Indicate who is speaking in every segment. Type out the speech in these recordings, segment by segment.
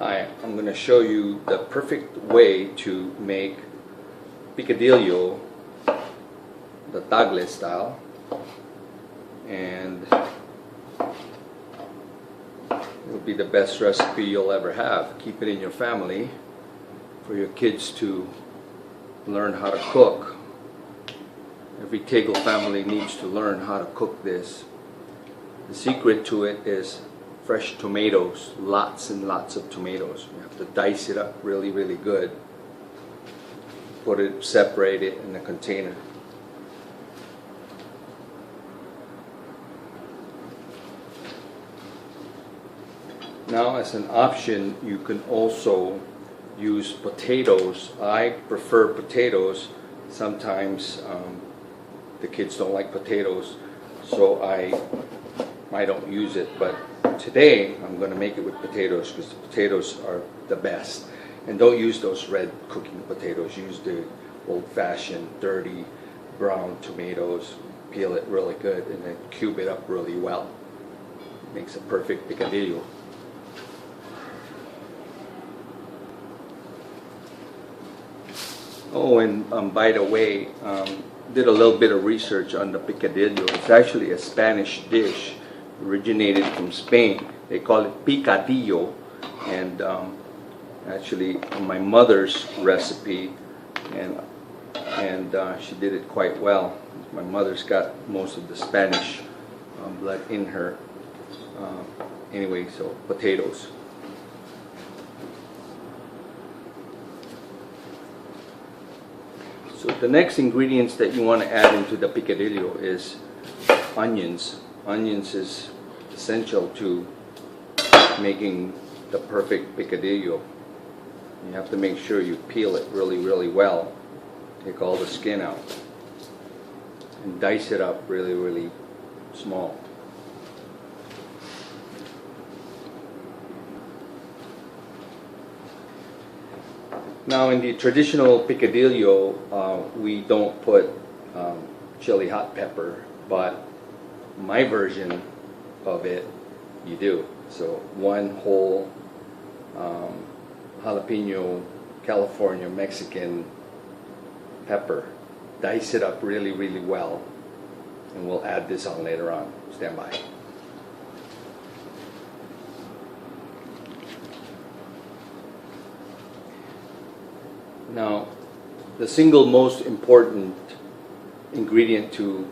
Speaker 1: Hi, I'm going to show you the perfect way to make Picadillo the Tagle style, and it'll be the best recipe you'll ever have. Keep it in your family for your kids to learn how to cook. Every Tagle family needs to learn how to cook this. The secret to it is fresh tomatoes, lots and lots of tomatoes. You have to dice it up really good. Separate it in a container. Now, as an option, you can also use potatoes. I prefer potatoes. Sometimes the kids don't like potatoes, so I don't use it, but today I'm going to make it with potatoes because the potatoes are the best. And don't use those red cooking potatoes. Use the old-fashioned dirty brown tomatoes. Peel it really good and then cube it up really well. Makes a perfect picadillo. Oh, and by the way, did a little bit of research on the picadillo. It's actually a Spanish dish, originated from Spain. They call it picadillo, and actually my mother's recipe, and she did it quite well. My mother's got most of the Spanish blood in her. Anyway, so potatoes. So the next ingredients that you want to add into the picadillo is onions. Onions is essential to making the perfect picadillo. You have to make sure you peel it really well. Take all the skin out and dice it up really small. Now, in the traditional picadillo, we don't put chili hot pepper, but my version of it, you do. So one whole jalapeno California Mexican pepper, dice it up really well, and we'll add this on later on. Stand by. Now, the single most important ingredient to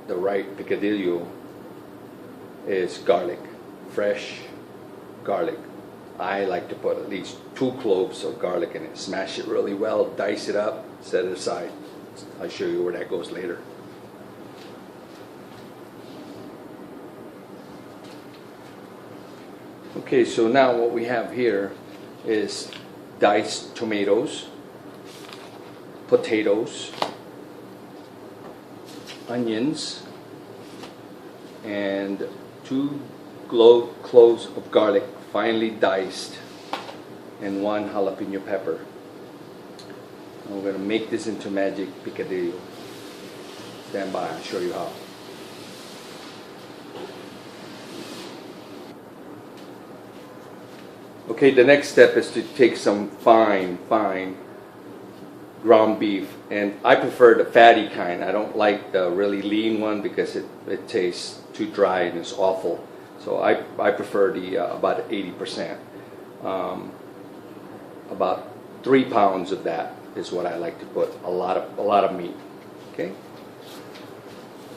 Speaker 1: the right picadillo is garlic, fresh garlic. I like to put at least 2 cloves of garlic in it. Smash it really well, dice it up, set it aside. I'll show you where that goes later. Okay, so now what we have here is diced tomatoes, potatoes, onions, and 2 cloves of garlic finely diced, and 1 jalapeno pepper. And we're going to make this into magic picadillo. Stand by, I'll show you how. Okay, the next step is to take some fine ground beef, and I prefer the fatty kind. I don't like the really lean one because it tastes too dry and it's awful. So I prefer the about 80%. About 3 pounds of that is what I like to put. A lot of meat. Okay.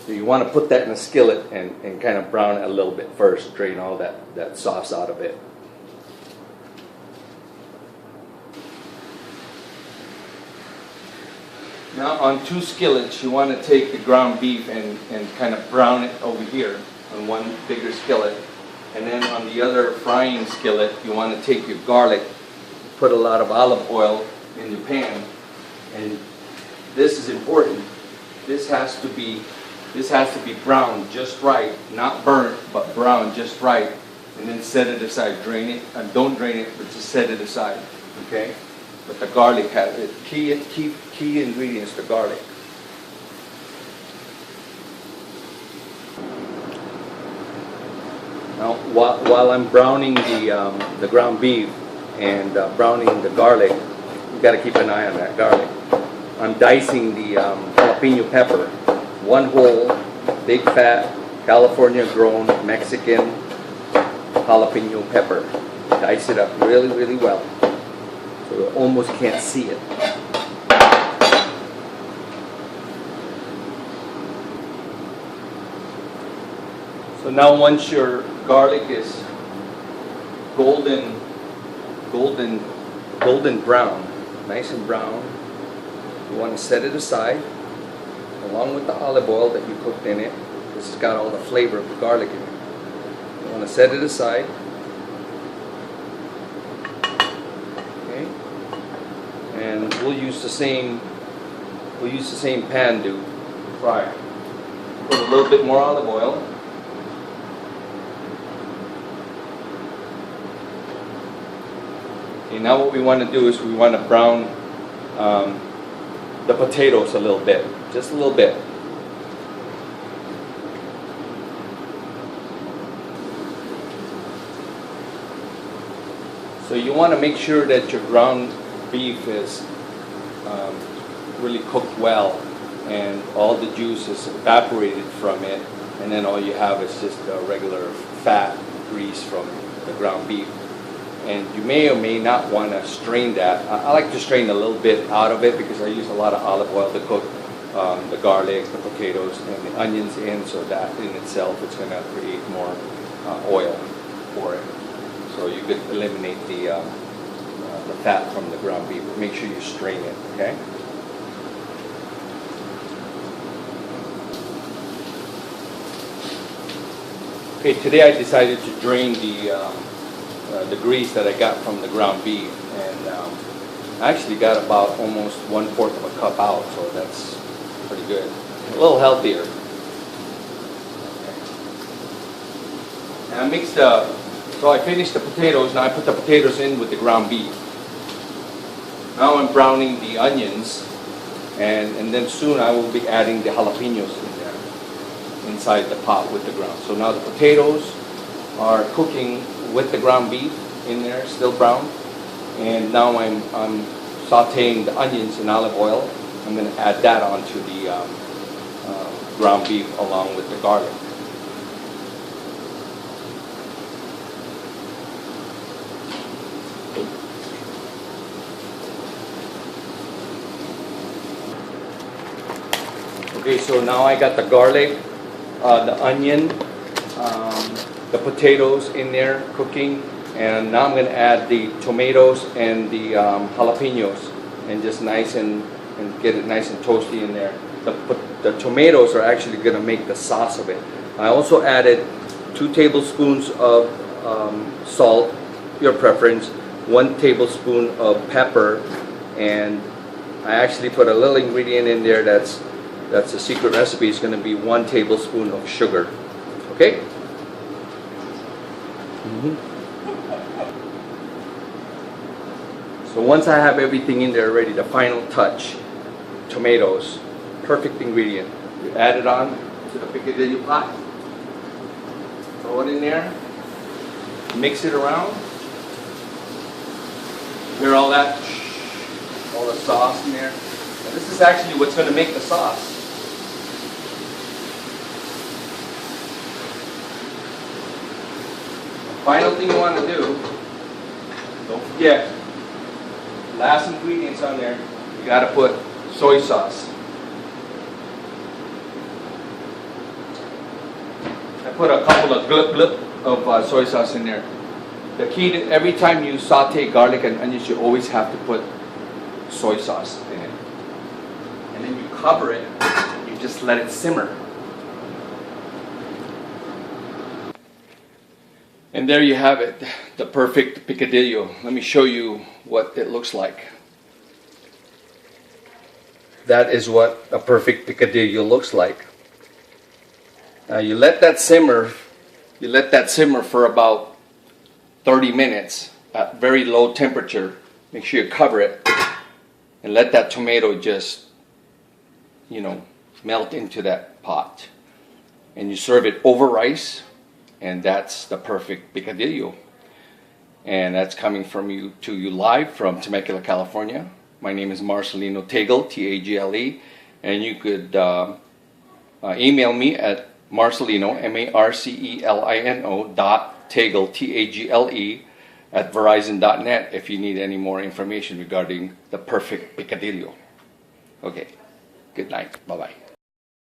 Speaker 1: So you want to put that in a skillet and kind of brown it a little bit first. Drain all that sauce out of it. Now, on 2 skillets, you want to take the ground beef and kind of brown it over here on one bigger skillet. And then on the other frying skillet, you want to take your garlic, put a lot of olive oil in your pan. And this is important. This has to be browned just right, not burnt, but browned just right. And then set it aside. Drain it, and don't drain it, but just set it aside. Okay? But the garlic has it. Key ingredients, the garlic. Now, while I'm browning the ground beef, and browning the garlic, you got to keep an eye on that garlic. I'm dicing the jalapeno pepper, one whole, big fat, California grown Mexican jalapeno pepper. Dice it up really, really well, so you almost can't see it. So now once your garlic is golden brown, nice and brown, you want to set it aside along with the olive oil that you cooked in it. This has got all the flavor of the garlic in it. You want to set it aside. Okay. And we'll use the same pan to fry. Put a little bit more olive oil. Okay, now what we want to do is we want to brown the potatoes a little bit, just a little bit. So you want to make sure that your ground beef is really cooked well and all the juice is evaporated from it, and then all you have is just a regular fat grease from the ground beef. And you may or may not want to strain that. I like to strain a little bit out of it because I use a lot of olive oil to cook the garlic, the potatoes, and the onions in, so that in itself it's going to create more oil for it. So you could eliminate the fat from the ground beef. Make sure you strain it, okay? Okay, today I decided to drain the grease that I got from the ground beef, and I actually got about almost 1/4 of a cup out, so that's pretty good. A little healthier. And I mixed so I finished the potatoes. Now I put the potatoes in with the ground beef. Now I'm browning the onions, and then soon I will be adding the jalapenos in there, inside the pot with the ground. So now the potatoes are cooking with the ground beef in there, still brown. And now I'm sauteing the onions in olive oil. I'm going to add that onto the ground beef along with the garlic. Okay, so now I got the garlic, the onion, the potatoes in there cooking, and now I'm going to add the tomatoes and the jalapenos, and just nice and get it nice and toasty in there. The tomatoes are actually going to make the sauce of it. I also added 2 tablespoons of salt, your preference, 1 tablespoon of pepper, and I actually put a little ingredient in there that's a secret recipe. It's going to be 1 tablespoon of sugar. Okay? So once I have everything in there ready, the final touch, tomatoes, perfect ingredient. You add it on to the Picadillo pot. Throw it in there. Mix it around. Hear all that? All the sauce in there. And this is actually what's going to make the sauce. Final thing you want to do, don't forget, last ingredients on there, you got to put soy sauce. I put a couple of glip of soy sauce in there. The key to every time you saute garlic and onions, you always have to put soy sauce in it. And then you cover it, you just let it simmer. And there you have it, the perfect picadillo. Let me show you what it looks like. That is what a perfect picadillo looks like. Now you let that simmer for about 30 minutes at very low temperature. Make sure you cover it and let that tomato just, melt into that pot. And you serve it over rice, and that's the perfect picadillo. and that's coming from to you live from Temecula, California. My name is Marcelino Tagle, Tagle, and you could email me at Marcelino, Marcelino .tagle, Tagle at Verizon.net if you need any more information regarding the perfect Picadillo. Okay, good night. Bye-bye.